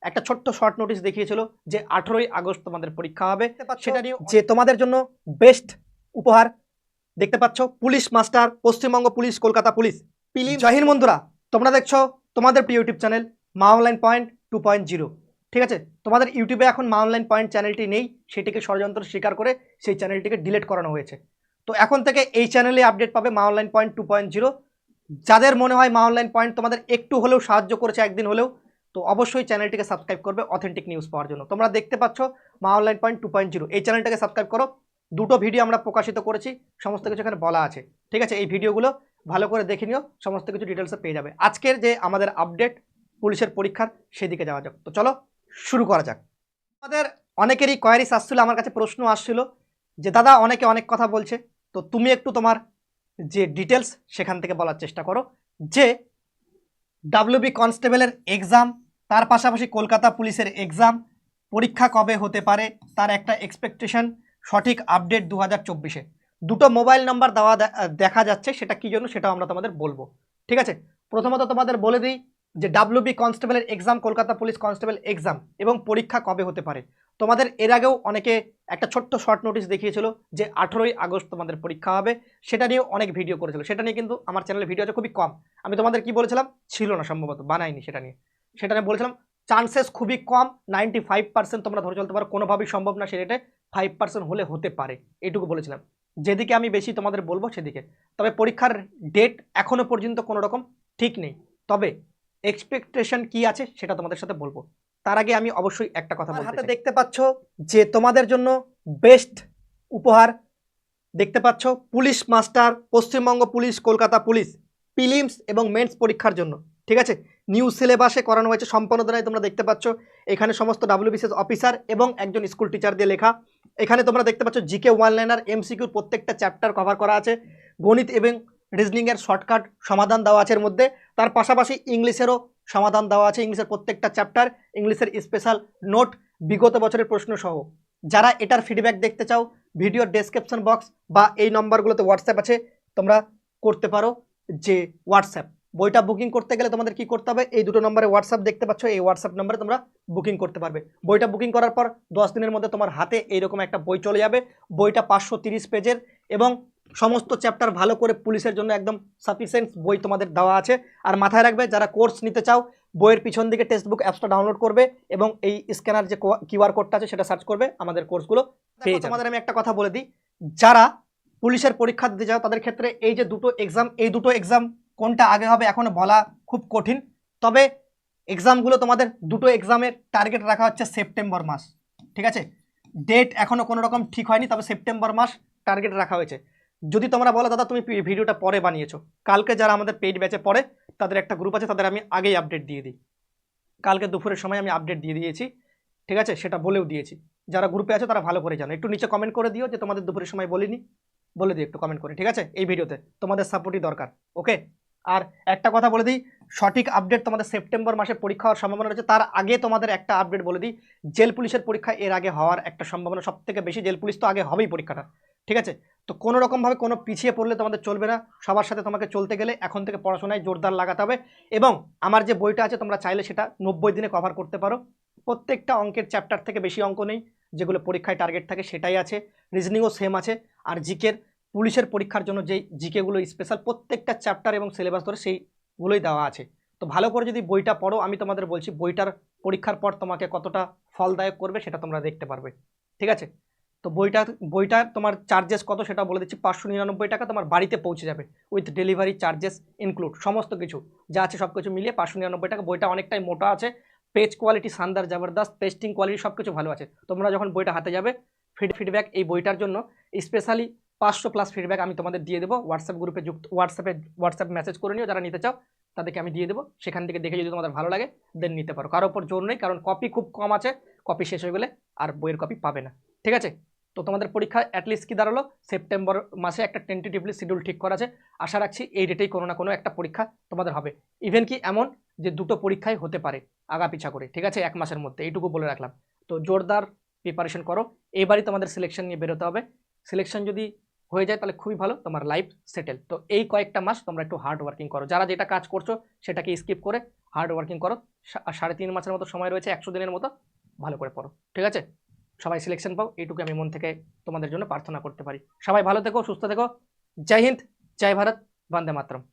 একটা ছোট্ট short notice দেখিয়েছিল যে 18ই আগস্ট তোমাদের পরীক্ষা হবে, সেটা নিয়ে যে তোমাদের জন্য বেস্ট উপহার দেখতে পাচ্ছ police master, Paschimbanga police, Kolkata police পিলি। জয় হিন্দ বন্ধুরা, তোমরা দেখছো তোমাদের প্রিয় YouTube channel Maa online point 2.0। ঠিক আছে, তোমাদের ইউটিউবে এখন মা অনলাইন পয়েন্ট চ্যানেলটি নেই, সেটিকে ষড়যন্ত্র স্বীকার করে সেই চ্যানেলটিকে ডিলিট করানো হয়েছে। তো এখন থেকে এই চ্যানেলে আপডেট পাবে মা অনলাইন পয়েন্ট 2.0। যাদের মনে হয় মা অনলাইন পয়েন্ট তোমাদের একটু হলেও সাহায্য করেছে একদিন হলেও, তো অবশ্যই চ্যানেলটিকে সাবস্ক্রাইব করবে অথেন্টিক নিউজ পাওয়ার জন্য। তোমরা দেখতে পাচ্ছ মা অনলাইন পয়েন্ট 2.0, এই চ্যানেলটাকে সাবস্ক্রাইব করো। দুটো ভিডিও আমরা প্রকাশিত করেছি, সমস্ত কিছু এখানে বলা আছে। ঠিক আছে, এই ভিডিওগুলো ভালো করে দেখে নিও, সমস্ত কিছু ডিটেলসে পেয়ে যাবে। আজকের যে আমাদের আপডেট পুলিশের পরীক্ষার, সেদিকে যাওয়া যাক। তো চলো শুরু করা যাক। আমাদের অনেকেরই কোয়ারিজ আসছিল, আমার কাছে প্রশ্ন আসছিল যে দাদা অনেকে অনেক কথা বলছে, তো তুমি একটু তোমার যে ডিটেলস সেখান থেকে বলার চেষ্টা করো যে ডাব্লিউবি কনস্টেবলের এক্সাম, তার পাশাপাশি কলকাতা পুলিশের এক্সাম পরীক্ষা কবে হতে পারে তার একটা এক্সপেকটেশন, সঠিক আপডেট 2024-এ। দুটো মোবাইল নাম্বার দেওয়া দেখা যাচ্ছে, সেটা কী জন্য সেটাও আমরা তোমাদের বলবো। ঠিক আছে, প্রথমত তোমাদের বলে দিই যে ডাব্লিউবি কনস্টেবলের exam, Kolkata police constable exam এবং পরীক্ষা কবে হতে পারে। তোমাদের এর আগেও অনেকে একটা ছোট্ট শর্ট নোটিশ দেখিয়েছিল যে 18ই আগস্ট তোমাদের পরীক্ষা হবে, সেটা নিয়েও অনেক ভিডিও করেছিল। সেটা নিয়ে কিন্তু আমার চ্যানেলে ভিডিও আছে খুবই কম। আমি তোমাদের কি বলেছিলাম, ছিল না সম্ভবত, বানাইনি সেটা নিয়ে বলেছিলাম চান্সেস খুবই কম, 95% তোমরা ধরে চলতে পারো, কোনোভাবেই সম্ভব না, সেটা 5% হলে হতে পারে, এটুকু বলেছিলাম। যেদিকে আমি বেশি তোমাদের বলবো সেদিকে। তবে পরীক্ষার ডেট এখনো পর্যন্ত কোনো রকম ঠিক নেই, তবে এক্সপেকটেশন কি আছে সেটা তোমাদের সাথে বলবো। তার আগে আমি অবশ্যই একটা কথা বলতে চাই। দেখতে পাচ্ছ যে তোমাদের জন্য বেস্ট উপহার দেখতে পাচ্ছ police master, Paschimbanga police, Kolkata police prelims এবং মেন্স পরীক্ষার জন্য। ঠিক আছে, নিউ সিলেবাসে করানো হয়েছে সম্পূর্ণতায়। তোমরা দেখতে পাচ্ছ এখানে সমস্ত ডাব্লিউবিসিএস অফিসার এবং একজন স্কুল টিচার দিয়ে লেখা। এখানে তোমরা দেখতে পাচ্ছ জিকে ওয়ান লাইনার, এমসিকিউর প্রত্যেকটা চ্যাপ্টার কভার করা আছে, গণিত এবং রিজনিংয়ের শর্টকাট সমাধান দেওয়া আছে এর মধ্যে। তার পাশাপাশি ইংলিশেরও সমাধান দেওয়া আছে, ইংলিশের প্রত্যেকটা চ্যাপ্টার, ইংলিশের স্পেশাল নোট, বিগত বছরের প্রশ্ন সহ। যারা এটার ফিডব্যাক দেখতে চাও, ভিডিওর ডেসক্রিপশন বক্স বা এই নম্বরগুলোতে হোয়াটসঅ্যাপ আছে, তোমরা করতে পারো যে হোয়াটসঅ্যাপ। বইটা বুকিং করতে গেলে তোমাদের কি করতে হবে, এই দুটো নম্বরে হোয়াটসঅ্যাপ দেখতে পাচ্ছ, এই হোয়াটসঅ্যাপ নম্বরে তোমরা বুকিং করতে পারবে। বইটা বুকিং করার পর 10 দিনের মধ্যে তোমার হাতে এইরকম একটা বই চলে যাবে। বইটা 530 পেজের এবং সমস্ত চ্যাপ্টার ভালো করে পুলিশের জন্য একদম সাফিসিয়েন্ট বই তোমাদের দেওয়া আছে। আর মাথায় রাখবে, যারা কোর্স নিতে চাও, বইয়ের পিছন দিকে টেক্সটবুক অ্যাপসটা ডাউনলোড করবে এবং এই স্ক্যানার যে কিউআর কোডটা আছে সেটা সার্চ করবে, আমাদের কোর্সগুলো পেয়ে যাবে। তোমাদের আমি একটা কথা বলে দিই, যারা পুলিশের পরীক্ষা দিতে যাও তাদের ক্ষেত্রে এই যে দুটো এক্সাম, এই দুটো এক্সাম কোনটা আগে হবে এখনো বলা খুব কঠিন। তবে এক্সামগুলো তোমাদের দুটো এক্সামের টার্গেট রাখা হচ্ছে সেপ্টেম্বর মাস। ঠিক আছে, ডেট এখনো কোনো রকম ঠিক হয়নি, তবে সেপ্টেম্বর মাস টার্গেট রাখা হয়েছে। যদি তোমরা বলো দাদা তুমি ভিডিওটা পরে বানিয়েছো, কালকে যারা আমাদের পেইড ব্যাচে পড়ে তাদের একটা গ্রুপ আছে, তাদের আমি আগেই আপডেট দিয়ে দিই। কালকে দুপুরের সময় আমি আপডেট দিয়ে দিয়েছি। ঠিক আছে, সেটা বলেও দিয়েছি। যারা গ্রুপে আছে তারা ভালো করে জানো, একটু নিচে কমেন্ট করে দিও যে তোমাদের দুপুরের সময় বলিনি, বলে দিই একটু কমেন্ট করে। ঠিক আছে, এই ভিডিওতে তোমাদের সাপোর্টই দরকার। ওকে, আর একটা কথা বলে দিই, সঠিক আপডেট তোমাদের সেপ্টেম্বর মাসে পরীক্ষা হওয়ার সম্ভাবনা রয়েছে। তার আগে তোমাদের একটা আপডেট বলে দিই, জেল পুলিশের পরীক্ষা এর আগে হওয়ার একটা সম্ভাবনা সব থেকে বেশি। জেল পুলিশ তো আগে হবেই পরীক্ষাটা। ঠিক আছে, তো কোনো রকমভাবে কোনো পিছিয়ে পড়লে তোমাদের চলবে না। সবার সাথে তোমাকে চলতে গেলে এখন থেকে পড়াশোনায় জোরদার লাগাতে হবে। এবং আমার যে বইটা আছে তোমরা চাইলে সেটা 90 দিনে কভার করতে পারো। প্রত্যেকটা অঙ্কের চ্যাপ্টার থেকে বেশি অঙ্ক নেই, যেগুলো পরীক্ষায় টার্গেট থাকে সেটাই আছে। রিজনিংও সেম আছে। আর জিকের পুলিশের পরীক্ষার জন্য যেই জিকেগুলো স্পেশাল প্রত্যেকটা চ্যাপ্টার এবং সিলেবাস ধরে সেইগুলোই দেওয়া আছে। তো ভালো করে যদি বইটা পড়ো, আমি তোমাদের বলছি বইটার পরীক্ষার পর তোমাকে কতটা ফলদায়ক করবে সেটা তোমরা দেখতে পারবে। ঠিক আছে, তো বইটা তোমার চার্জেস কত সেটা বলে দিচ্ছি। 599 টাকা তোমার বাড়িতে পৌঁছে যাবে, উইথ ডেলিভারি চার্জেস ইনক্লুড, সমস্ত কিছু যা আছে সব কিছু মিলিয়ে 599 টাকা। বইটা অনেকটাই মোটা আছে, পেজ কোয়ালিটি শানদার জবরদস্ত, পেস্টিং কোয়ালিটি সব কিছু ভালো আছে। তোমরা যখন বইটা হাতে যাবে, ফিডব্যাক এই বইটার জন্য স্পেশালি 500+ ফিডব্যাক আমি তোমাদের দিয়ে দেবো। হোয়াটসঅ্যাপ গ্রুপে যুক্ত, হোয়াটসঅ্যাপ মেসেজ করে নিও, যারা নিতে চাও তাদেরকে আমি দিয়ে দেবো। সেখান থেকে দেখে যদি তোমাদের ভালো লাগে দেন নিতে পারো, কারোর উপর জোর নেই, কারণ কপি খুব কম আছে। কপি শেষ হয়ে গেলে আর বইয়ের কপি পাবে না। ঠিক আছে, তো তোমাদের পরীক্ষা অ্যাটলিস্ট কি দাঁড়ালো, সেপ্টেম্বর মাসে একটা টেন্টেটিভলি শিডিউল ঠিক করা আছে। আশা রাখছি এই ডেটেই কোনো না কোনো একটা পরীক্ষা তোমাদের হবে। ইভেন কি এমন যে দুটো পরীক্ষাই হতে পারে আগা পিছা করে। ঠিক আছে, 1 মাসের মধ্যে, এইটুকু বলে রাখলাম। তো জোরদার প্রিপারেশন করো, এবারই তোমাদের সিলেকশন নিয়ে বেরোতে হবে। সিলেকশন যদি হয়ে যায় তাহলে খুবই ভালো, তোমার লাইফ সেটেল। তো এই কয়েকটা মাস তোমরা একটু হার্ড ওয়ার্কিং করো, যারা যেটা কাজ করছো সেটাকে স্কিপ করে হার্ড ওয়ার্কিং করো, আর 3.5 মাসের মতো সময় রয়েছে, 100 দিনের মতো। ভালো করে পড়ো, ঠিক আছে? সবাই সিলেকশন পাও, এইটুকু আমি মন থেকে তোমাদের জন্য প্রার্থনা করতে পারি। সবাই ভালো থেকো, সুস্থ থেকো। জয় হিন্দ, জয় ভারত, বন্দে মাতরম।